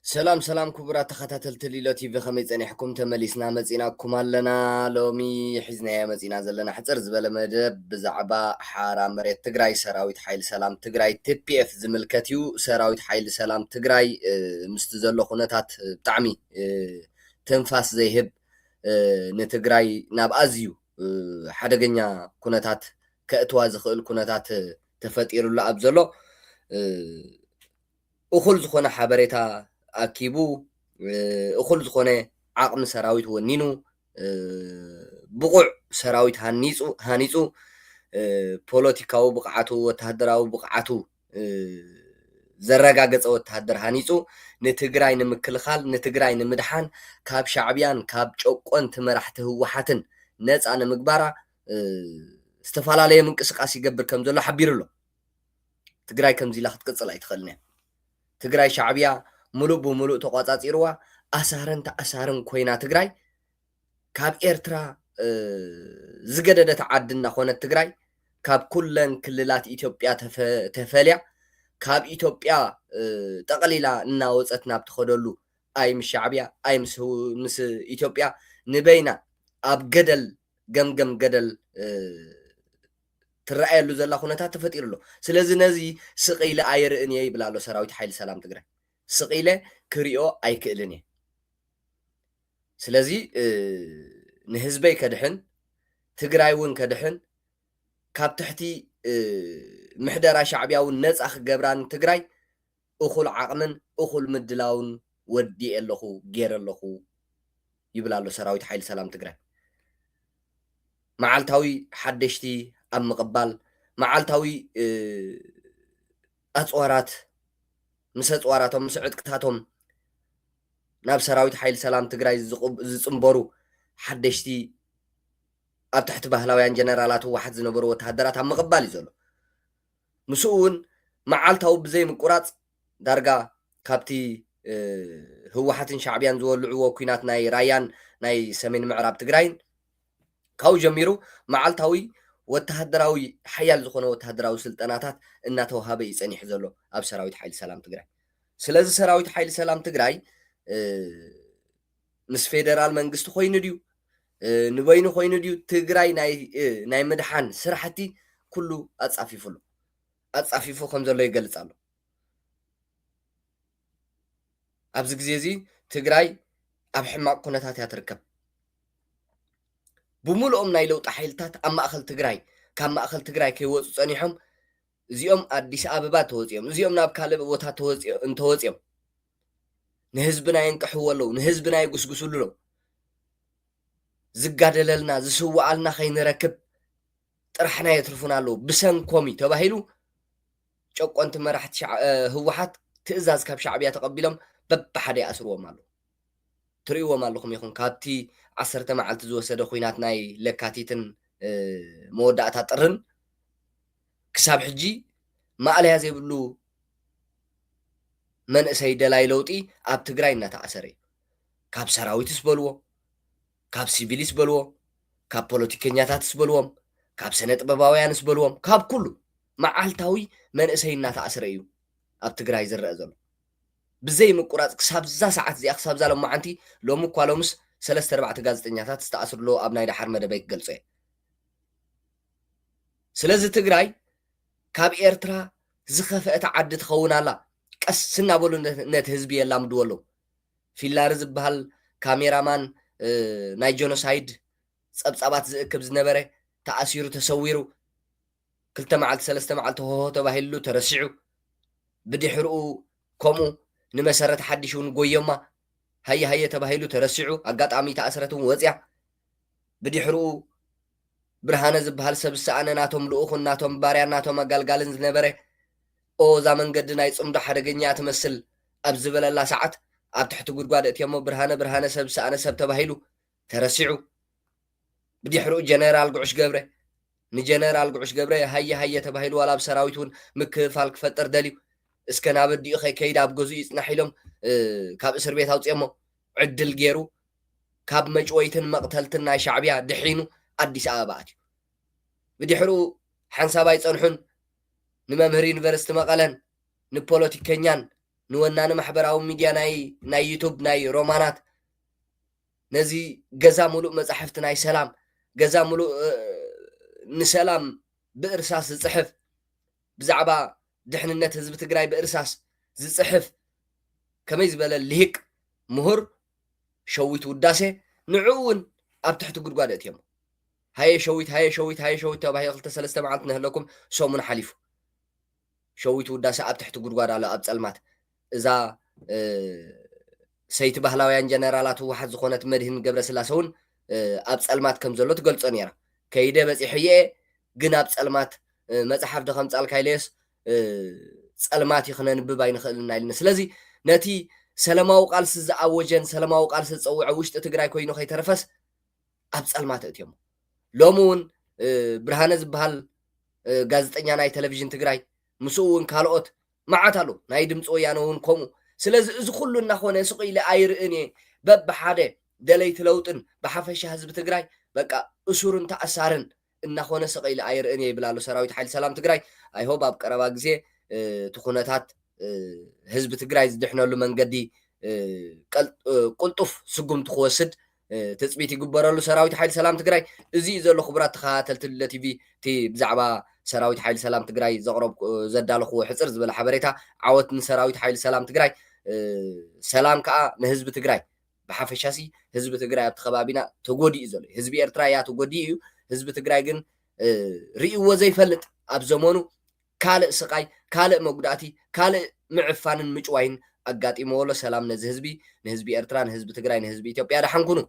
سلام سلام كبرى تخاتلت ليلو تي في خميس أنا حكم تمليسنا مزينا كمالنا لومي حزنا مزينا زلنا حتر زبالة مدب بزعبا حارة مريت تجراي سراويت حيل سلام تجراي تي بي اف زملكتيو سراويت حيل سلام تجراي مستزلو خونتات طعمي تنفاس زي هب نتجراي ناب أزيو حدقنيا كونتات كأتوا زخل كونتات تفتيرو لا أبزلو أخل زخونة حبريتا أكيبو أخل زخونة عقم سراويت ونينو بقع سراويت هانيسو بوليتيكاو بقعاتو وتهدراو بقعاتو زرقاقص وتهدر هانيسو نتግራይ ንምክልኻል نتግራይ ንምድሓን ካብ ሻዕብያን ካብ ጨቆን ትመራሕቲ ህወሓትን ነፃ ንምግባራ ዝተፈላለየ ምንቅስቃስ ይገብር ከም ዘሎ ሓቢሩ ኣሎ ትግራይ ከምዚ ኢላ ክትቅፅል ኣይትኽእልን እያ ትግራይ ሻዕብያ ሙሉእ ብሙሉእ ተቆፃፂርዋ ኣሳርን ተኣሳርን ኮይና ትግራይ ካብ ኤርትራ ዝገደደት ዓዲ እናኾነት ትግራይ ካብ ኩለን ክልላት ኢትዮጵያ ተፈልያ ካብ ኢትዮጵያ ጠቕሊላ እናወፀት ናብ ትኸደሉ ኣይ ምስ ሻዕብያ ኣይ ምስ ኢትዮጵያ ንበይና ኣብ ገደል ገምገም ገደል ትረኣየሉ ዘላ ኩነታት ተፈጢሩ ኣሎ ስለዚ ነዚ ስቂኢለ ኣይርእን እየ ይብላ ኣሎ ሰራዊት ሓይሊ ሰላም ትግራይ ስቂኢለ ክሪኦ ኣይክእልን እየ ስለዚ ንህዝበይ ከድሕን ትግራይ እውን ከድሕን ካብ ትሕቲ ምሕደራ ሻዕብያ እውን ነፃ ክገብራን ትግራይ እኹል ዓቕምን እኹል ምድላውን ወዲእ ኣለኹ ገይረ ኣለኹ ይብላ ኣሎ ሰራዊት ሓይሊ ሰላም ትግራይ መዓልታዊ ሓደሽቲ ኣብ ምቕባል መዓልታዊ ኣፅዋራት ምስ ኣፅዋራቶም ምስ ዕጥቅታቶም ናብ ሰራዊት ሓይሊ ሰላም ትግራይ ዝፅምበሩ ሓደሽቲ ኣብ ትሕቲ ባህላውያን ጀነራላት ህወሓት ዝነበሩ ወተሃደራት ኣብ ምቕባል እዩ ዘሎ ምስኡ እውን መዓልታዊ ብዘይ ምቁራፅ ዳርጋ ካብቲ ህወሓትን ሻዕብያን ዝወልዕዎ ኩናት ናይ ራያን ናይ ሰሜን ምዕራብ ትግራይን ካብኡ ጀሚሩ መዓልታዊ ወተሃደራዊ ሓያል ዝኾነ ወተሃደራዊ ስልጠናታት እናተዋሃበ ይፀኒሕ ዘሎ ኣብ ሰራዊት ሓይሊ ሰላም ትግራይ ስለዚ ሰራዊት ሓይሊ ሰላም ትግራይ ምስ ፌደራል መንግስቲ ኮይኑ ድዩ ንበይኑ ኮይኑ ድዩ ትግራይ ናይ ምድሓን ስራሕቲ ኩሉ ኣፃፊፉሉ ኣፃፊፉ ከም ዘሎ ይገልፅ ኣሎ ኣብዚ ግዜ እዚ ትግራይ ኣብ ሕማቅ ኩነታት እያ ትርከብ ብሙሉኦም ናይ ለውጢ ሓይልታት ኣብ ማእኸል ትግራይ ካብ ማእኸል ትግራይ ከይወፁ ፀኒሖም እዚኦም ኣዲስ ኣበባ ተወፂኦም እዚኦም ናብ ካልእ ቦታ እንተወፂኦም ንህዝብና የንቅሕዎ ኣለዉ ንህዝብና የጉስጉስሉ ኣለዉ ዝጋደለልና ዝስዋዓልና ከይንረክብ ጥራሕና የትርፉና ኣለዉ ብሰንኮም እዩ ተባሂሉ ጨቆንቲ መራሕቲ ህወሓት ትእዛዝ ካብ ሻዕብያ ተቐቢሎም በብሓደ ይኣስርዎም ኣለዉ ትርእይዎም ኣለኹም ይኹን ካብቲ 10 መዓልቲ ዝወሰደ ኩናት ናይ ለካቲትን መወዳእታ ጥርን ክሳብ ሕጂ ማዕልያ ዘይብሉ መንእሰይ ደላይ ለውጢ ኣብ ትግራይ እናተኣሰረ እዩ ካብ ሰራዊትስ በልዎ ካብ ሲቪልስ በልዎ ካብ ፖለቲከኛታትስ በልዎም ካብ ሰነ ጥበባውያንስ በልዎም ካብ ኩሉ መዓልታዊ መንእሰይ እናተኣሰረ እዩ ኣብ ትግራይ ዝረአ ዘሎ ብዘይ ምቁራፅ ክሳብ ዛ ሰዓት እዚኣ ክሳብ ዛ ሎማዓንቲ ሎሚ እኳ ሎምስ 3-4 ጋዜጠኛታት ዝተኣስርሎ ኣብ ናይ ዳሓር መደበይ ክገልፆ እየ ስለዚ ትግራይ ካብ ኤርትራ ዝኸፍአት ዓዲ ትኸውን ኣላ ቀስ እናበሉ ነቲ ህዝቢ የላምድዎ ኣለዉ ፊላሪ ዝበሃል ካሜራማን ናይ ጆኖሳይድ ፀብፃባት ዝእክብ ዝነበረ ተኣሲሩ ተሰዊሩ 2 መዓልቲ 3 መዓልቲ ሆሆ ተባሂሉ ተረሲዑ ብድሕሪኡ ከምኡ ንመሰረት ሓድሽ እውን ጎየማ ሃየ ሃየ ተባሂሉ ተረሲዑ ኣጋጣሚ ተኣስረት እውን ወፅያ ብድሕሪኡ ብርሃነ ዝበሃል ሰብ ዝሰኣነ ናቶም ልኡኹን ናቶም ባርያን ናቶም ኣጋልጋልን ዝነበረ እዛ መንገዲ ናይ ፅምዶ ሓደገኛ ትመስል ኣብ ዝበለላ ሰዓት ኣብ ትሕቲ ጉድጓድ እትየሞ ብርሃነ ሰብ ዝሰኣነ ሰብ ተባሂሉ ተረሲዑ ብድሕሪኡ ጀነራል ጉዑሽ ገብረ ንጀነራል ጉዑሽ ገብረ ሃየ ሃየ ተባሂሉ ዋላ ኣብ ሰራዊት እውን ምክፍፋል ክፈጥር ደልዩ እስከ ናብ ዲኡ ከይከይድ ኣብ ገዝኡ ይፅናሕ ኢሎም ካብ እስር ቤት ኣውፅኦሞ ዕድል ገይሩ ካብ መጭወይትን መቕተልትን ናይ ሻዕብያ ድሒኑ ኣዲስ ኣበባ ኣትዩ ብድሕሪኡ ሓንሳባይ ፀንሑን ንመምህሪ ዩኒቨርስቲ መቐለን ንፖለቲከኛን ንወናነ ማሕበራዊ ሚድያ ናይ ዩቱብ ናይ ሮማናት ነዚ ገዛ ሙሉእ መጻሕፍቲ ናይ ሰላም ገዛ ሙሉእ ንሰላም ብእርሳስ ዝጽሕፍ ብዛዕባ ድሕንነት ህዝቢ ትግራይ ብእርሳስ ዝጽሕፍ ከመይ ዝበለ ልሂቅ ምሁር ሸዊት ውዳሴ ንዕኡ እውን ኣብ ትሕቲ ጉድጓድ እትዮም ሃየ ሸዊት ሃየ ሸዊት ሃየ ሸዊት ተባሂሉ 2-3 መዓልቲ ንህለኩም ሰሙን ሓሊፉ ሸዊት ውዳሴ ኣብ ትሕቲ ጉድጓድ ኣሎ ኣብ ጸልማት እዛ ሰይቲ ባህላውያን ጀነራላት ህወሓት ዝኾነት መድህን ገብረስላሴ እውን ኣብ ጸልማት ከም ዘሎ ትገልጾ ነይራ ከይደ በፂሕየ ግን ኣብ ጸልማት መጽሓፍ ደኸም ጻልካይለስ ጸልማት ይኽነንብብ ኣይንኽእልና ኢልና ስለዚ ነቲ ሰላማዊ ቃልሲ ዝኣወጀን ሰላማዊ ቃልሲ ዝፀውዐ ውሽጢ ትግራይ ኮይኑ ከይተረፈስ ኣብ ጸልማት እትዮም ሎሚ እውን ብርሃነ ዝበሃል ጋዜጠኛ ናይ ቴሌቪዥን ትግራይ ምስኡ እውን ካልኦት መዓት ኣሉ ናይ ድምፂ ወያነ እውን ከምኡ ስለዚ እዚ ኩሉ እናኾነ ስቕ ኢለ ኣይርእን እየ በብሓደ ደለይቲ ለውጥን ብሓፈሻ ህዝቢ ትግራይ በቃ እሱርን ተኣሳርን እናኾነ ስቕ ኢለ ኣይርእን እየ ይብላሉ ሰራዊት ሓይሊ ሰላም ትግራይ ኣይሆብ ኣብ ቀረባ ግዜ እቲ ኩነታት ህዝቢ ትግራይ ዝድሕነሉ መንገዲ ቁልጡፍ ስጉምቲ ክወስድ ትፅቢት ይግበረሉ ሰራዊት ሓይሊ ሰላም ትግራይ እዚ ዘሎ ክቡራት ተኸታተልቲ ቲቪ እቲ ብዛዕባ ሰራዊት ሓይሊ ሰላም ትግራይ ዘቕረብ ዘዳለኽዎ ሕፅር ዝበለ ሓበሬታ ዓወት ንሰራዊት ሓይሊ ሰላም ትግራይ ሰላም ከዓ ንህዝቢ ትግራይ ብሓፈሻሲ ህዝቢ ትግራይ ኣብቲ ከባቢና ተጎዲኡ ዘሎ ህዝቢ ኤርትራ እያ ተጎዲኡ እዩ ህዝቢ ትግራይ ግን ርእይዎ ዘይፈልጥ ኣብ ዘመኑ ካልእ ስቃይ ካልእ መጉዳእቲ ካልእ ምዕፋንን ምጭዋይን ኣጋጢሞሎ ሰላም ነዚ ህዝቢ ንህዝቢ ኤርትራ ንህዝቢ ትግራይ ንህዝቢ ኢትዮጵያ ደሓን ኩኑ